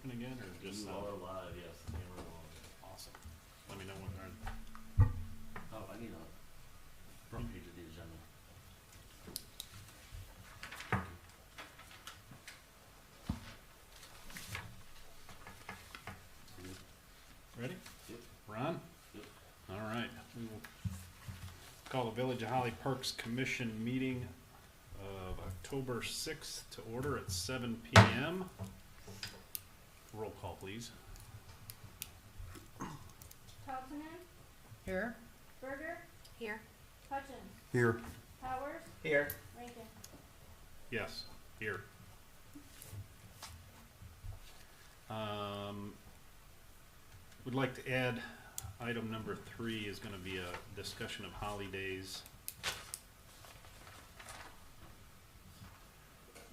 working again, or just You are live, yes. The camera live. Awesome. Let me know when they're. Oh, I need a front page of the agenda. Ready? Yep. Ron? Yep. All right. We will call the Village of Holly Parks Commission meeting of October 6th to order at 7 p.m. Roll call, please. Thompson? Here. Berger? Here. Hutchins? Here. Powers? Here. Rankin? Yes, here. Would like to add item number 3 is going to be a discussion of holidays.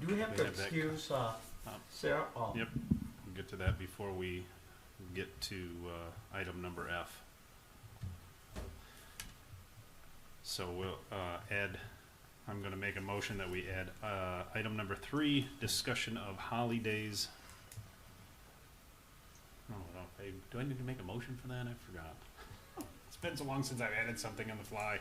Do we have We to have that. excuse Sarah? Oh. Yep, we'll get to that before we get to item number F. So we'll add, I'm going to make a motion that we add item number 3, discussion of holidays. Do I need to make a motion for that? I forgot. It's been so long since I've added something on the fly.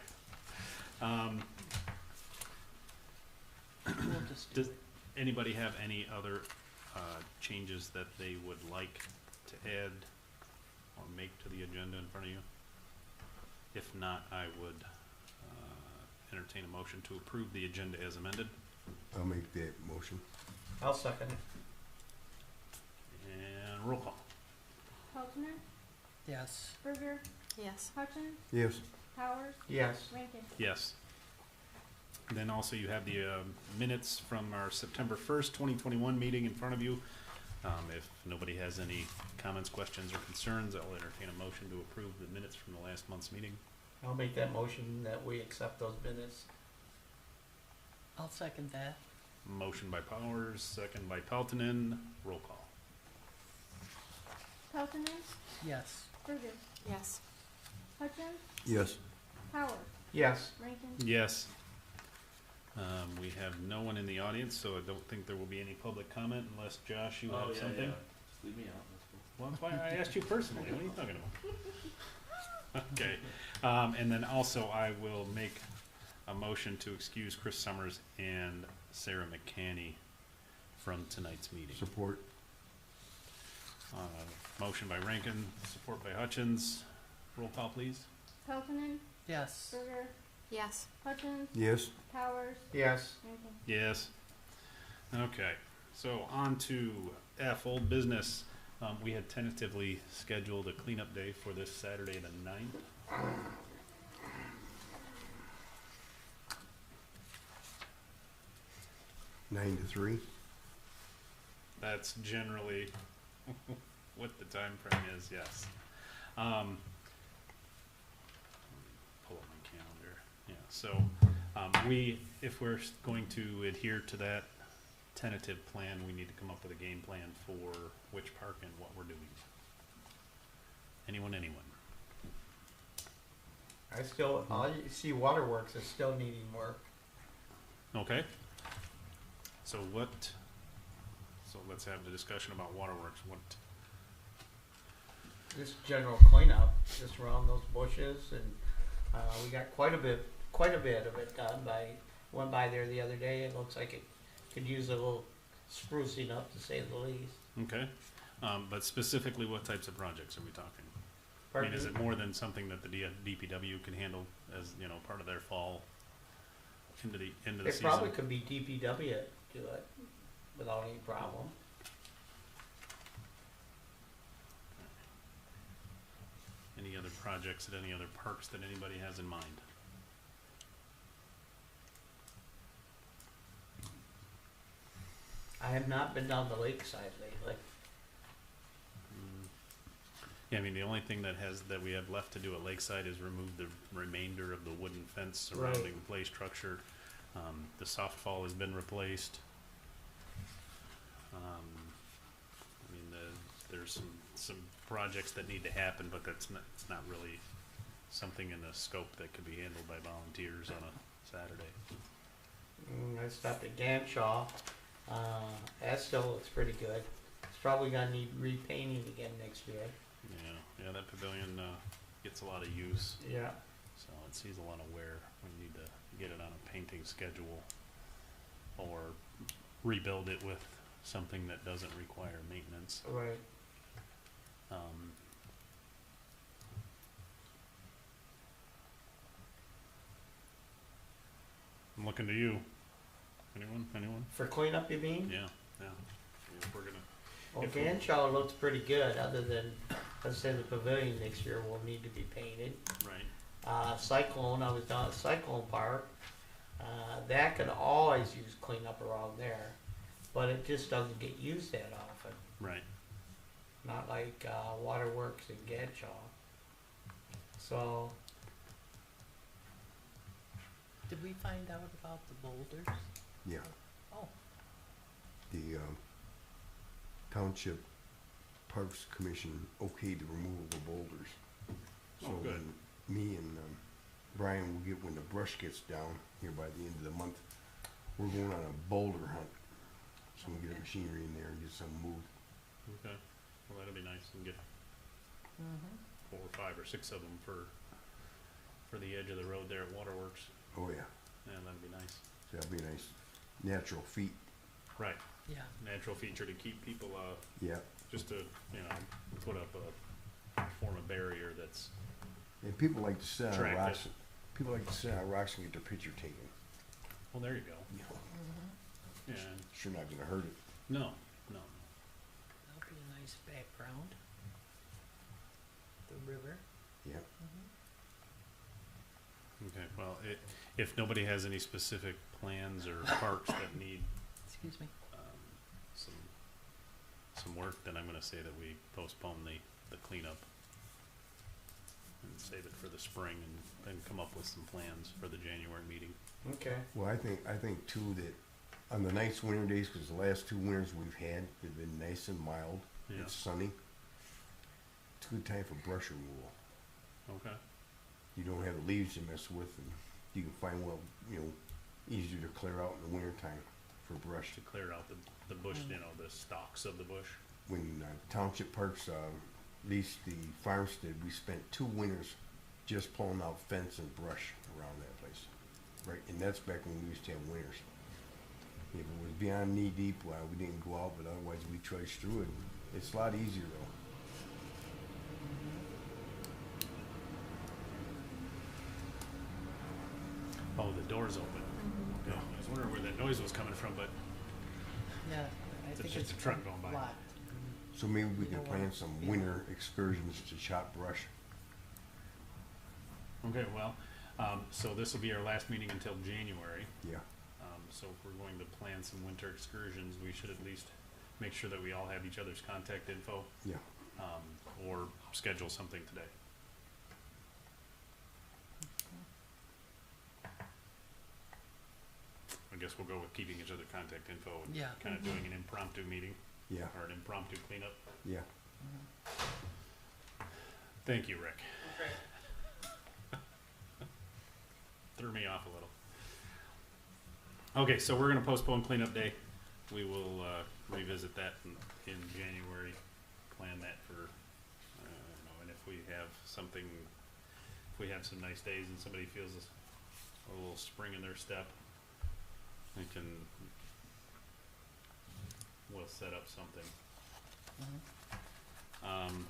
We'll just do Does it. anybody have any other changes that they would like to add or make to the agenda in front of you? If not, I would entertain a motion to approve the agenda as amended. I'll make that motion. I'll second it. And roll call. Thompson? Yes. Berger? Yes. Hutchins? Yes. Powers? Yes. Rankin? Yes. Then also you have the minutes from our September 1st, 2021 meeting in front of you. If nobody has any comments, questions, or concerns, I'll entertain a motion to approve the minutes from the last month's meeting. I'll make that motion that we accept those minutes. I'll second that. Motion by Powers, second by Peltonen. Roll call. Thompson? Yes. Berger? Yes. Hutchins? Yes. Powers? Yes. Rankin? Yes. We have no one in the audience, so I don't think there will be any public comment unless, Josh, you have something? Yeah. Just leave me out. That's cool. Well, that's why I asked you personally. What are you talking about? Okay. And then also I will make a motion to excuse Chris Summers and Sarah McCanney from tonight's meeting. Support. Motion by Rankin, support by Hutchins. Roll call, please. Thompson? Yes. Berger? Yes. Hutchins? Yes. Powers? Yes. Rankin? Yes. Okay, so on to F, old business. We had tentatively scheduled a cleanup day for this Saturday the 9th. 9 to 3. That's generally what the time frame is, yes. Pull up my calendar. Yeah, so if we're going to adhere to that tentative plan, we need to come up with a game plan for which park and what we're doing. Anyone? I still, all you see Waterworks is still needing work. Okay. So let's have the discussion about Waterworks. Just general cleanup, just around those bushes, and we got quite a bit of it done went by there the other day. It looks like it could use a little sprucing up, to say the least. Okay. But specifically, what types of projects are we talking? I Pardon mean, is me? it more than something that the DPW can handle as, part of their fall into the end of the It season? probably could be DPW do it without any problem. Any other projects at any other parks that anybody has in mind? I have not been down the lakeside lately. Yeah, I mean, the only thing that we have left to do at Lakeside is remove the remainder of the wooden fence surrounding Right. the play structure. The softball has been replaced. I mean, there's some projects that need to happen, but it's not really something in the scope that could be handled by volunteers on a Saturday. I stopped at Ganshaw. That still looks pretty good. As It's probably gonna need repainting again next year. Yeah, that pavilion, gets a lot of use, Yeah. so it sees a lot of wear. We need to get it on a painting schedule or rebuild it with something that doesn't require maintenance. Right. Um, I'm looking to you. Anyone? For cleanup, you mean? Yeah. If we're gonna, Well, if we- Fanshawe looks pretty good, other than, let's say the pavilion next year will need to be painted. right, Cyclone, I was down at Cyclone Park, that could always use cleanup around there, but it just doesn't get used that often, right. not like, Waterworks in Gadshaw. So, Did we find out about the boulders? Yeah, Oh, the Township Parks Commission okayed the removal of boulders. So Oh, good. when me and Brian will get, when the brush gets down here by the end of the month, we're going on a boulder hunt. So we get a machinery in there and get some moved. Okay, well, that'd be nice and get mm-hmm. 4 or 5 or 6 of them for the edge of the road there at Waterworks. Oh, yeah, Yeah, that'd be nice. so that'll be a nice natural feat. Right, Yeah. natural feature to keep people, Yeah, just to, put up form a barrier that's, and people like to sit on Attractive. rocks. People like to sit on rocks and get their picture taken. well, there you go. You know, Mm-hmm. Yeah, sure not gonna hurt it. no. That'll be a nice background. The river. Yeah. Okay, well, if nobody has any specific plans or parks that need, Excuse me. some work, then I'm gonna say that we postpone the cleanup and save it for the spring and then come up with some plans for the January meeting. okay, Well, I think too that on the nice winter days, because the last 2 winters we've had have been nice and mild. Yeah. It's sunny. It's a good time for brush removal. Okay, You don't have the leaves to mess with, and you can find easier to clear out in the winter time for brush. to clear out the bush, the stalks of the bush. When Township Parks leased the farmstead, we spent 2 winters just pulling out fence and brush around that place. Right, and that's back when we used to have winters. If it was beyond knee deep, well, we didn't go out, but otherwise we trudged through it. It's a lot easier though. Oh, the door's open. Okay, I was wondering where that noise was coming from, but Yeah, I It's think just it's a truck going by. locked. So maybe we You can know plan what? some Yeah. winter excursions to chop brush. okay, well, so this will be our last meeting until January. Yeah, So if we're going to plan some winter excursions, we should at least make sure that we all have each other's contact info, yeah. or schedule something today. I guess we'll go with keeping each other contact info and Yeah. kind of doing an impromptu meeting Yeah, or an impromptu cleanup. yeah. Thank you, Rick. Threw me off a little. Okay, so we're gonna postpone cleanup day. We will revisit that in January. Plan that for, and if we have something, if we have some nice days and somebody feels a little spring in their step, we'll set up something. I'm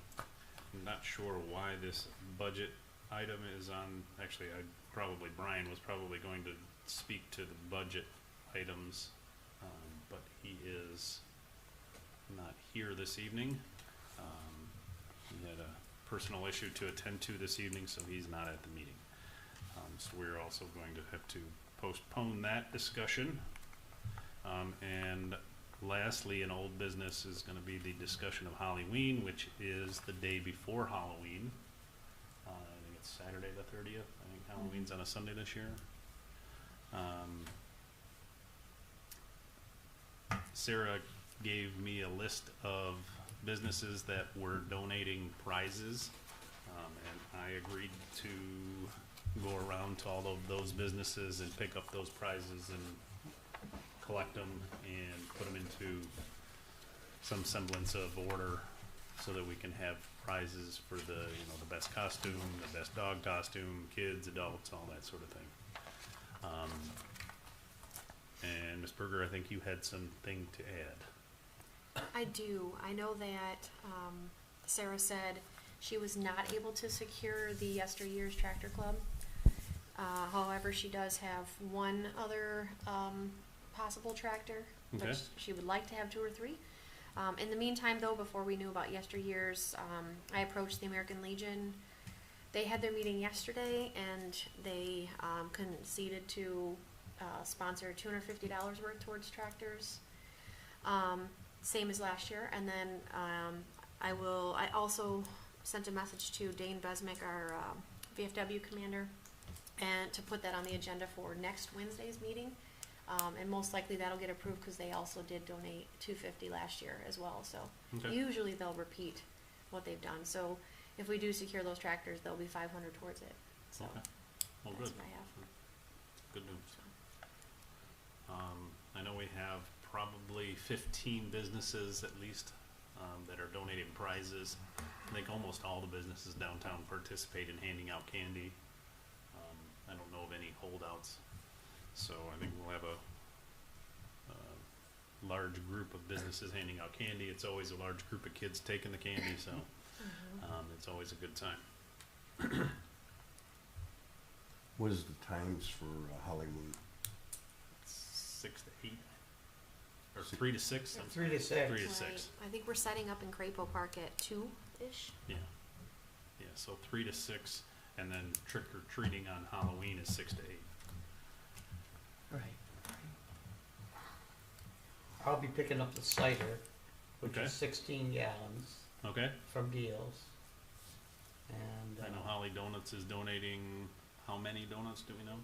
not sure why this budget item is on, actually, Brian was probably going to speak to the budget items, but he is not here this evening. He had a personal issue to attend to this evening, so he's not at the meeting. So we're also going to have to postpone that discussion. And lastly, in old business is gonna be the discussion of Halloween, which is the day before Halloween. I think it's Saturday the 30th. I think Halloween's on a Sunday this year. Sarah gave me a list of businesses that were donating prizes, and I agreed to go around to all of those businesses and pick up those prizes and collect them and put them into some semblance of order so that we can have prizes for the, the best costume, the best dog costume, kids, adults, all that sort of thing. And Ms. Berger, I think you had something to add. I do. I know that Sarah said she was not able to secure the Yesteryears Tractor Club. However, she does have one other possible tractor, Okay. which she would like to have 2 or 3. In the meantime, though, before we knew about Yesteryears, I approached the American Legion. They had their meeting yesterday, and they conceded to sponsor $250 worth towards tractors, same as last year. And then I also sent a message to Dane Besmick, our VFW commander, and to put that on the agenda for next Wednesday's meeting. And most likely that'll get approved because they also did donate $250 last year as well. So Okay. usually they'll repeat what they've done. So if we do secure those tractors, there'll be $500 towards it. So Okay. Well, that's good. what I have. Good news. I know we have probably 15 businesses at least that are donating prizes. I think almost all the businesses downtown participate in handing out candy. I don't know of any holdouts. So I think we'll have a large group of businesses handing out candy. It's always a large group of kids taking the candy, so it's always a good time. What is the times for Hollywood? 6 to 8, or 3 to 6. 3 to 6. 3 to Right. 6. I think we're setting up in Crapo Park at 2-ish. Yeah. Yeah. So 3 to 6, and then trick or treating on Halloween is 6 to 8. Right. I'll be picking up the cider, which Okay. is 16 gallons Okay. from Deals. And I know Holly Donuts is donating. How many donuts do we know?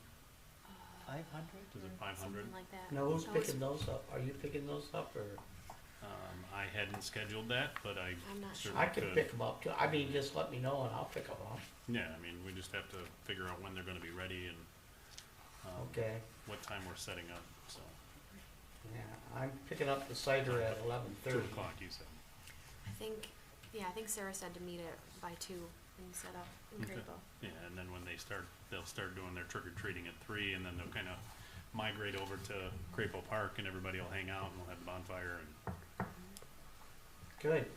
500? Is it Or 500? Something like that. now who's No, it's- picking those up? Are you picking those up, or I hadn't scheduled that, but I I'm not sure. certainly I can could. pick them up too? I mean, just let me know and I'll pick them up. Yeah. I mean, we just have to figure out when they're going to be ready and Okay. what time we're setting up. So Yeah, I'm picking up the cider at 2 11:30. o'clock, you said. I think Sarah said to meet it by 2 and set up in Okay. Crapo. Yeah, and then when they'll start doing their trick or treating at 3, and then they'll kind of migrate over to Crapo Park, and everybody will hang out, and we'll have the bonfire, and Good.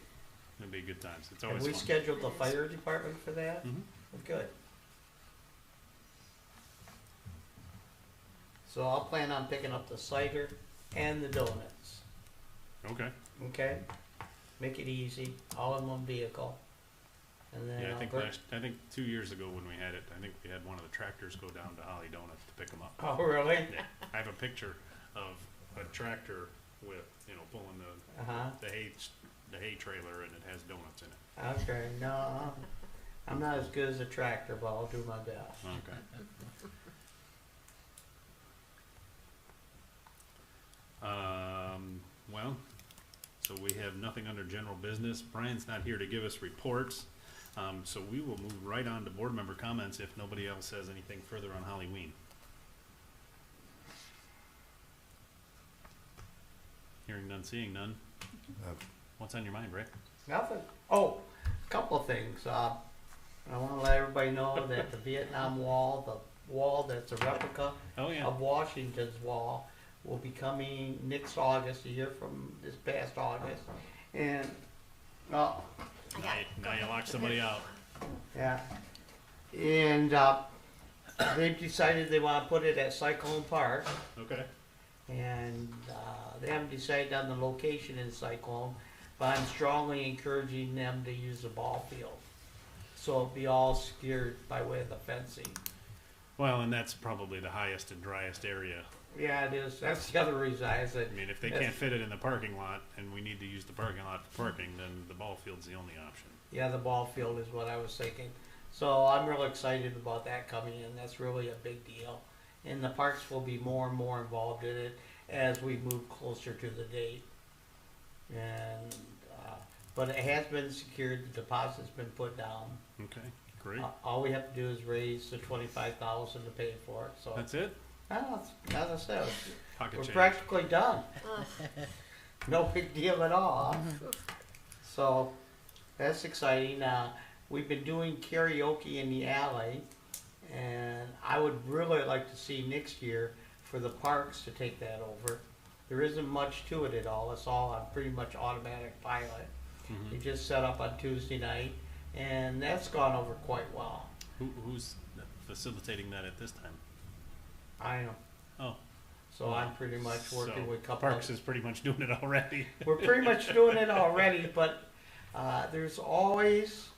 it'll be good times. It's Have always we fun. scheduled the fire department for that? Mhm. Good. So I'll plan on picking up the cider and the donuts, Okay. okay? Make it easy, all in one vehicle. And then Yeah, I I'll think bring, 2 years ago when we had it, I think we had one of the tractors go down to Holly Donuts to pick them up. oh, really? Yeah, I have a picture of a tractor with, pulling Uh-huh, the hay trailer, and it has donuts in it. okay, no, I'm not as good as a tractor, but I'll do my best. Okay. Well, so we have nothing under general business. Brian's not here to give us reports. So we will move right on to board member comments if nobody else has anything further on Halloween. Hearing none, seeing none. Uh, What's on your mind, Rick? Nothing. Oh, a couple of things. I want to let everybody know that the Vietnam Wall, the wall that's a replica Oh, yeah. of Washington's wall, will be coming next August, a year from this past August. And, oh, Now you lock somebody out. yeah. And they've decided they want to put it at Cyclone Park. Okay. And they haven't decided on the location in Cyclone, but I'm strongly encouraging them to use the ball field. So it'll be all secured by way of the fencing. Well, and that's probably the highest and driest area. Yeah, it is. That's the other reason I said, I mean, if they Yes. can't fit it in the parking lot and we need to use the parking lot for parking, then the ball field's the only option. yeah, the ball field is what I was thinking. So I'm real excited about that coming in. That's really a big deal. And the parks will be more and more involved in it as we move closer to the date. And, but it has been secured, the deposit's been put down. Okay, great. All we have to do is raise the 25,000 to pay for it, so. That's it? As I said, Pocket we're change. practically done. No big deal at all, huh? So, that's exciting. We've been doing karaoke in the alley, and I would really like to see next year for the parks to take that over. There isn't much to it at all. It's all on pretty much automatic pilot. Mhm. It just set up on Tuesday night, and that's gone over quite well. Who's facilitating that at this time? I know. Oh. So I'm pretty much working So with a couple Parks is pretty much doing it already. We're pretty much doing it already, but there's always,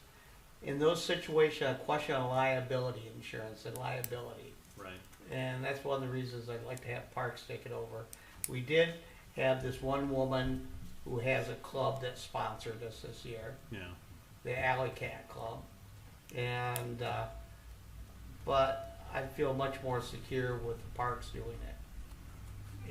in those situations, a question of liability insurance and liability. Right. And that's one of the reasons I'd like to have parks take it over. We did have this one woman who has a club that sponsored us this year, Yeah. the Alley Cat Club. And, but I feel much more secure with the parks doing it.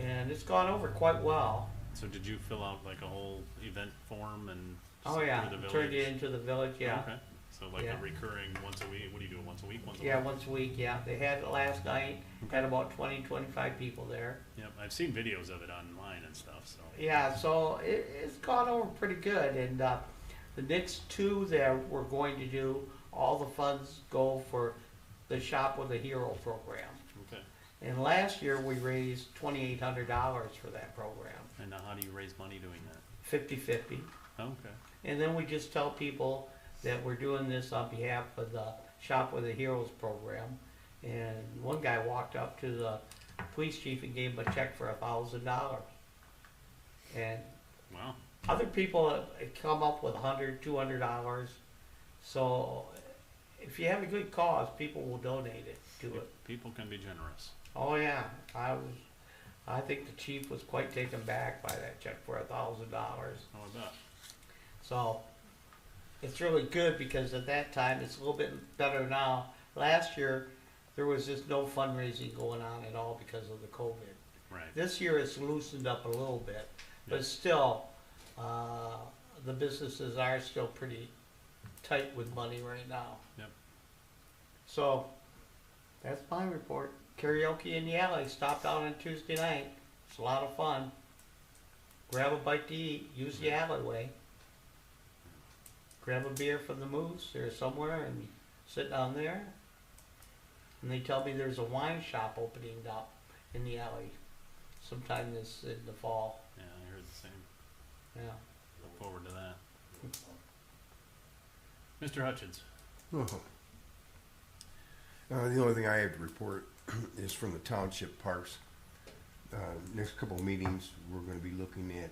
And it's gone over quite well. So did you fill out like a whole event form and Oh send yeah, through the turned village? it into the village, yeah. Okay. So like Yeah. a recurring once a week. What do you do? Once a week? Once a Yeah, week? once a week, yeah. They had it last night, had about 20, 25 people there. Yep. I've seen videos of it online and stuff. So. Yeah, so it's gone over pretty good. And the next two that we're going to do, all the funds go for the Shop with a Hero program. Okay. And last year we raised $2,800 for that program, And now how do you raise money doing that? 50-50. Oh, okay. And then we just tell people that we're doing this on behalf of the Shop with the Heroes program. And one guy walked up to the police chief and gave him a check for $1,000. And Wow. other people have come up with $100, $200. So if you have a good cause, people will donate it to it. People can be generous. Oh yeah, I think the chief was quite taken back by that check for $1,000. How about that? So it's really good because at that time it's a little bit better now. Last year there was just no fundraising going on at all because of the COVID. Right. This year it's loosened up a little bit, but Yep. still the businesses are still pretty tight with money right now. Yep. So that's my report. Karaoke in the alley. Stopped out on Tuesday night. It's a lot of fun. Grab a bite to eat. Use the alleyway. Grab a beer from the Moose or somewhere and sit down there. And they tell me there's a wine shop opening up in the alley sometime in the fall. Yeah, I heard the same. Yeah. Look forward to that. Mr. Hutchins. Oh. The only thing I have to report is from the township parks. Next couple of meetings, we're going to be looking at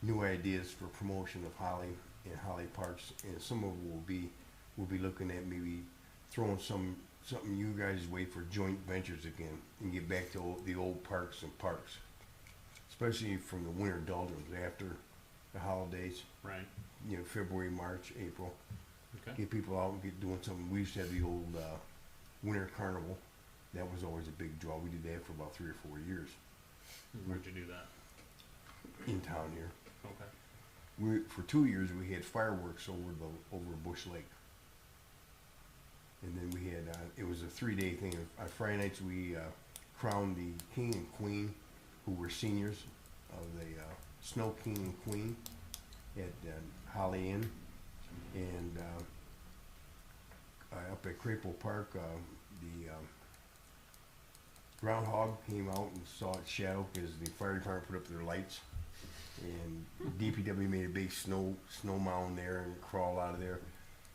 new ideas for promotion of Holly and Holly Parks, and some of them we'll be looking at maybe throwing something you guys wait for joint ventures again and get back to the old parks and parks, especially from the winter doldrums after the holidays. Right. You know, February, March, April. Okay. Get people out and get doing something. We used to have the old winter carnival. That was always a big draw. We did that for about 3 or 4 years Where'd you do that? in town here. Okay. For 2 years we had fireworks over Bush Lake, and then we had it was a 3-day thing. On Friday nights we crowned the king and queen, who were seniors of the Snow King and Queen at Holly Inn, and up at Crapo Park the groundhog came out and saw its shadow because the fire department put up their lights, and DPW made a big snow mound there and crawled out of there.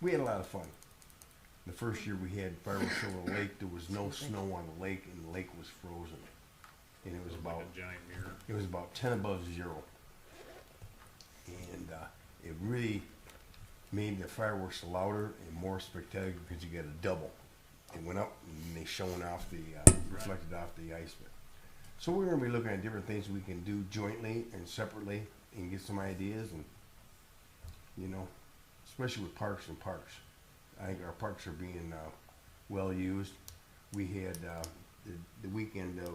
We had a lot of fun. The first year we had fireworks over the lake, there was no snow on the lake, and the lake was frozen, and it was about like a giant mirror. it was about 10 above zero, and it really made the fireworks louder and more spectacular because you got a double. It went up and they shone off the reflected off the ice. So we're going to be looking at different things we can do jointly and separately and get some ideas, and you know, especially with parks and parks. I think our parks are being well used. We had the weekend of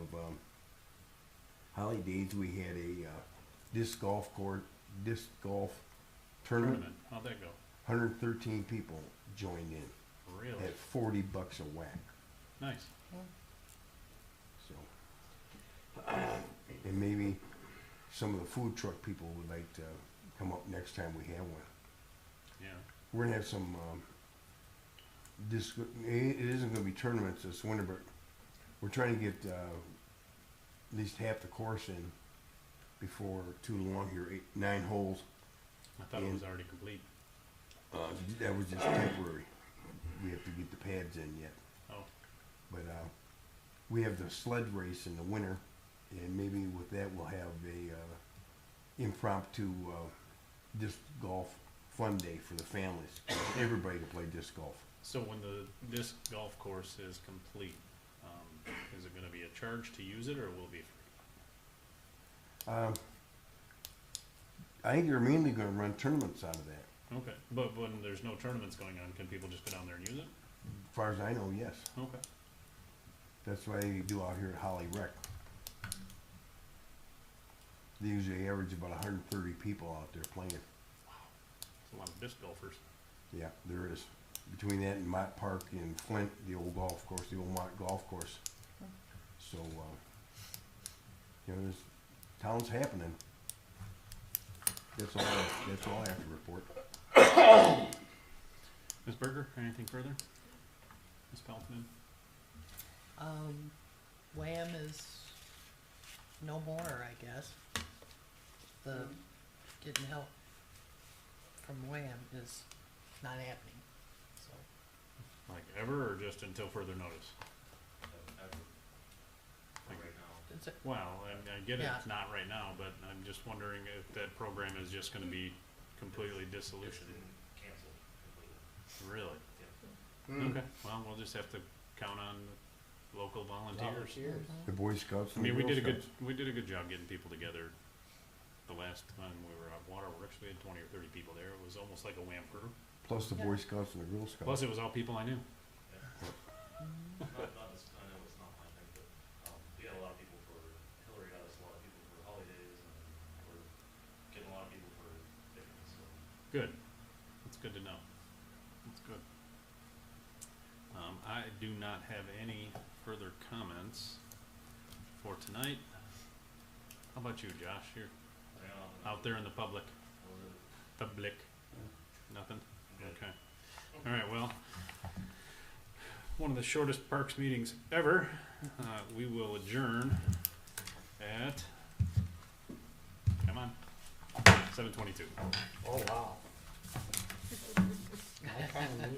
holidays. We had a disc golf tournament. How'd that go? 113 people joined in Really? at $40 a whack. Nice. So, and some of the food truck people would like to come up next time we have one. Yeah. We're gonna have some, it isn't gonna be tournaments this winter, but we're trying to get, at least half the course in before too long here, 9 holes. I thought it was already complete. That was just temporary. We have to get the pads in yet. Oh, But, we have the sled race in the winter, and maybe with that we'll have a, impromptu, disc golf fun day for the families. Everybody to play disc golf. so when the disc golf course is complete, is it gonna be a charge to use it, or will it be free? I think they're mainly gonna run tournaments out of that. Okay, but when there's no tournaments going on, can people just go down there and use it? As far as I know, yes. Okay. That's what they do out here at Holly Rec. They usually average about 130 people out there playing. It's a lot of disc golfers. Yeah, there is. Between that and Mott Park in Flint, the old golf course, the old Mott golf course. So, you know, this town's happening. That's all I have to report. Ms. Berger, anything further? Ms. Pelton? Wham is no more, I guess. The getting help from Wham is not happening, so. Like ever, or just until further notice? Right now. It's a, Well, I get it, Yeah. it's not right now, but I'm just wondering if that program is just gonna be completely dissolution. Canceled completely. Really? Hmm. Okay, well, we'll just have to count on local volunteers. The Boy Scouts I and the mean, we Girl did a good, Scouts. we did a good job getting people together. The last time we were at Waterworks, we had 20 or 30 people there. It was almost like a Wham crew. Plus the Boy Scouts and the Girl Scouts. Plus, it was all people I knew. Not this, I know it's not my thing, but, we had a lot of people for, Hillary got us a lot of people for holidays, and we're getting a lot of people for picnics, so. Good. That's good to know. That's good. I do not have any further comments for tonight. How about you, Josh? You're out there in the public. Public. Nothing? Okay. All right, well, one of the shortest Parks meetings ever. We will adjourn at, come on, 7:22. Oh, wow. I kinda need